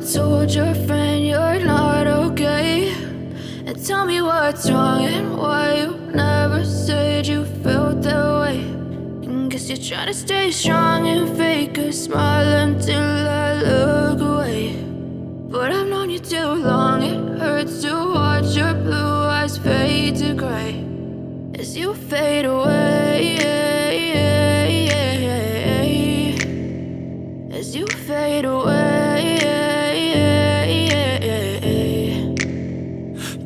told your friend you're not okay? And tell me what's wrong and why you never said you felt that way. And guess you're trying to stay strong and fake a smile until I look away. But I've known you too long, it hurts to watch your blue eyes fade to gray as you fade away, as you fade away.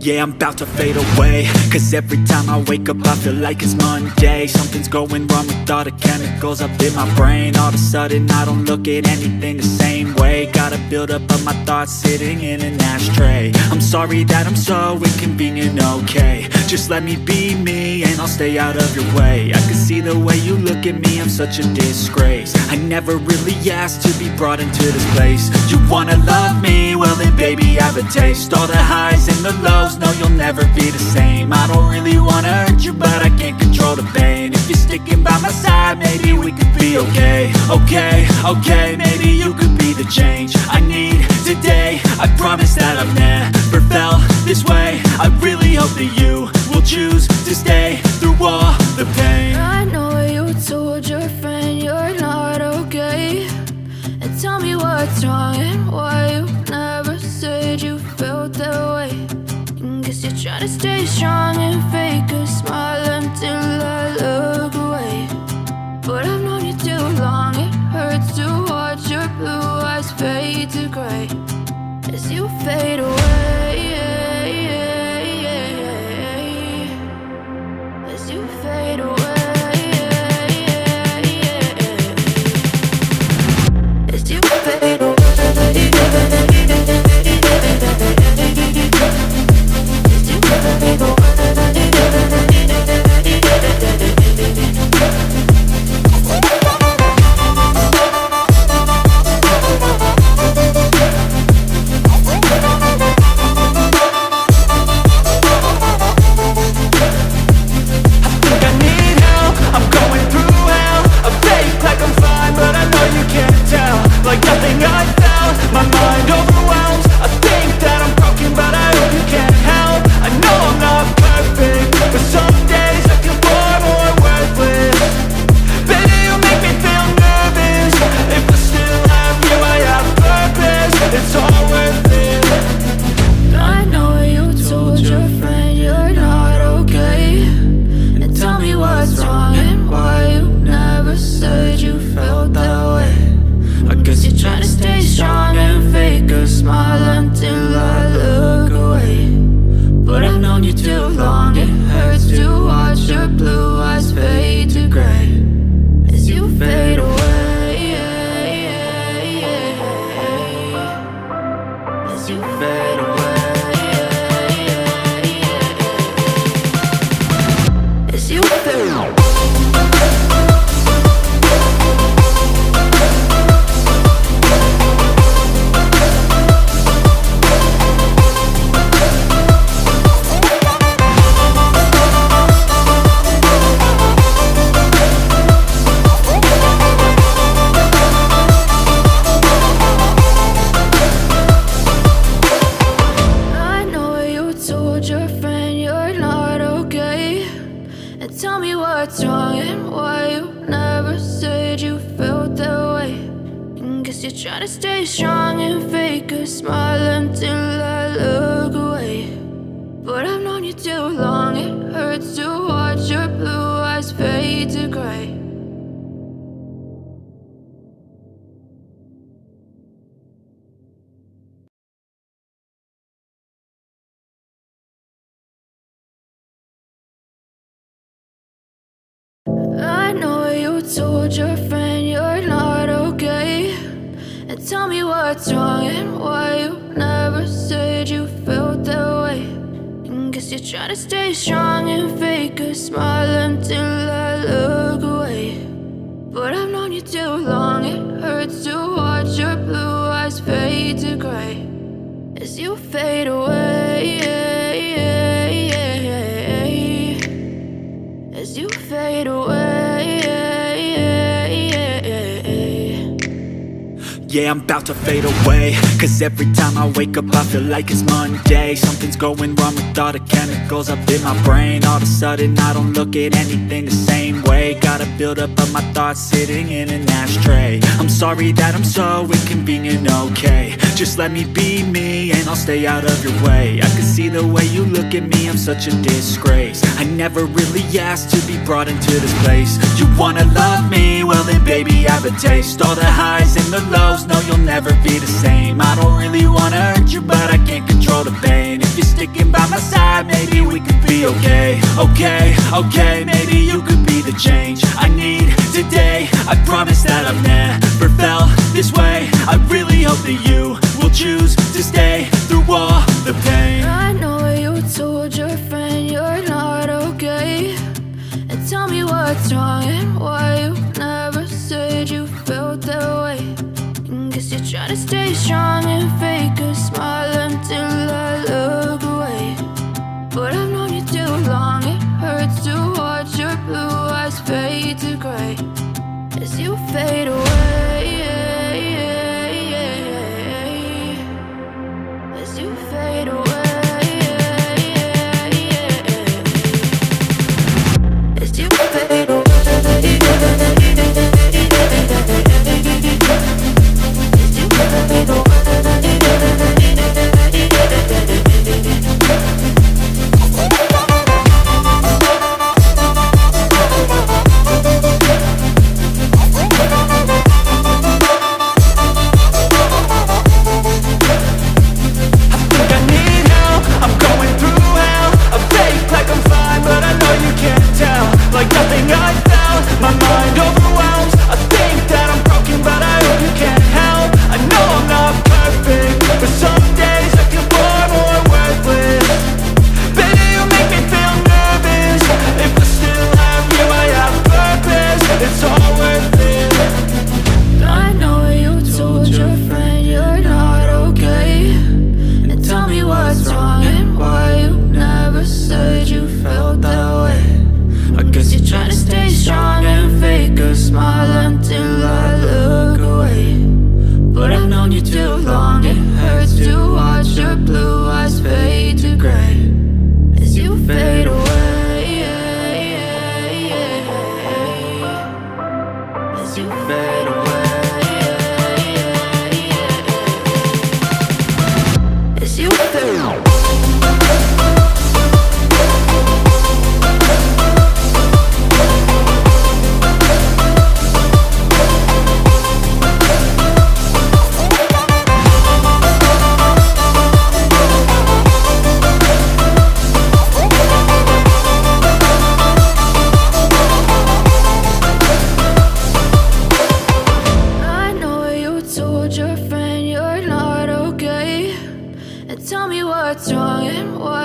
Yeah, I'm about to fade away, cause every time I wake up I feel like it's Monday. Something's going wrong with all the chemicals up in my brain. All of a sudden I don't look at anything the same way. Got a buildup of my thoughts sitting in an ashtray. I'm sorry that I'm so inconvenient, okay? Just let me be me and I'll stay out of your way. I can see the way you look at me, I'm such a disgrace. I never really asked to be brought into this place. You wanna love me? Well then baby I have a taste. All the highs and the lows, no, you'll never be the same. I don't really wanna hurt you, but I can't control the pain. If you're sticking by my side, maybe we could be okay. Okay, maybe you could be the change I need today. I promise that I've never felt this way. I really hope that you will choose to stay through all the pain. I know you told your friend you're not okay. And tell me what's wrong and why you never said you felt that way. Guess you're trying to stay strong and fake a smile until I look away. But I've known you too long, it hurts to watch your blue eyes fade to gray as you fade away, as you fade away, as you fade away. I know you told your friend you're not okay. And tell me what's wrong and why you never said you felt that way. And guess you're trying to stay strong and fake a smile until I look away. But I've known you too long, it hurts to watch your blue eyes fade to gray as you fade away, as you fade away. Yeah, I'm about to fade away, cause every time I wake up I feel like it's Monday. Something's going wrong with all the chemicals up in my brain. All of a sudden I don't look at anything the same way. Got a buildup of my thoughts sitting in an ashtray. I'm sorry that I'm so inconvenient, okay. Just let me be me and I'll stay out of your way. I can see the way you look at me, I'm such a disgrace. I never really asked to be brought into this place. You wanna love me? Well then baby, have a taste. All the highs and the lows, no you'll never be the same. I don't really wanna hurt you, but I can't control the pain. If you're sticking by my side, maybe we could be okay. Okay, maybe you could be the change I need today. I promise that I've never felt this way. I really hope that you will choose to stay through all the pain. I know you told your friend you're not okay, and tell me what's wrong and why you never said you felt that way. Guess you're trying to stay strong and fake a smile until I look away. But I've known you too long, it hurts to watch your blue eyes fade to gray as you fade away. As you fade away. As you fade away. Tell me what's wrong and why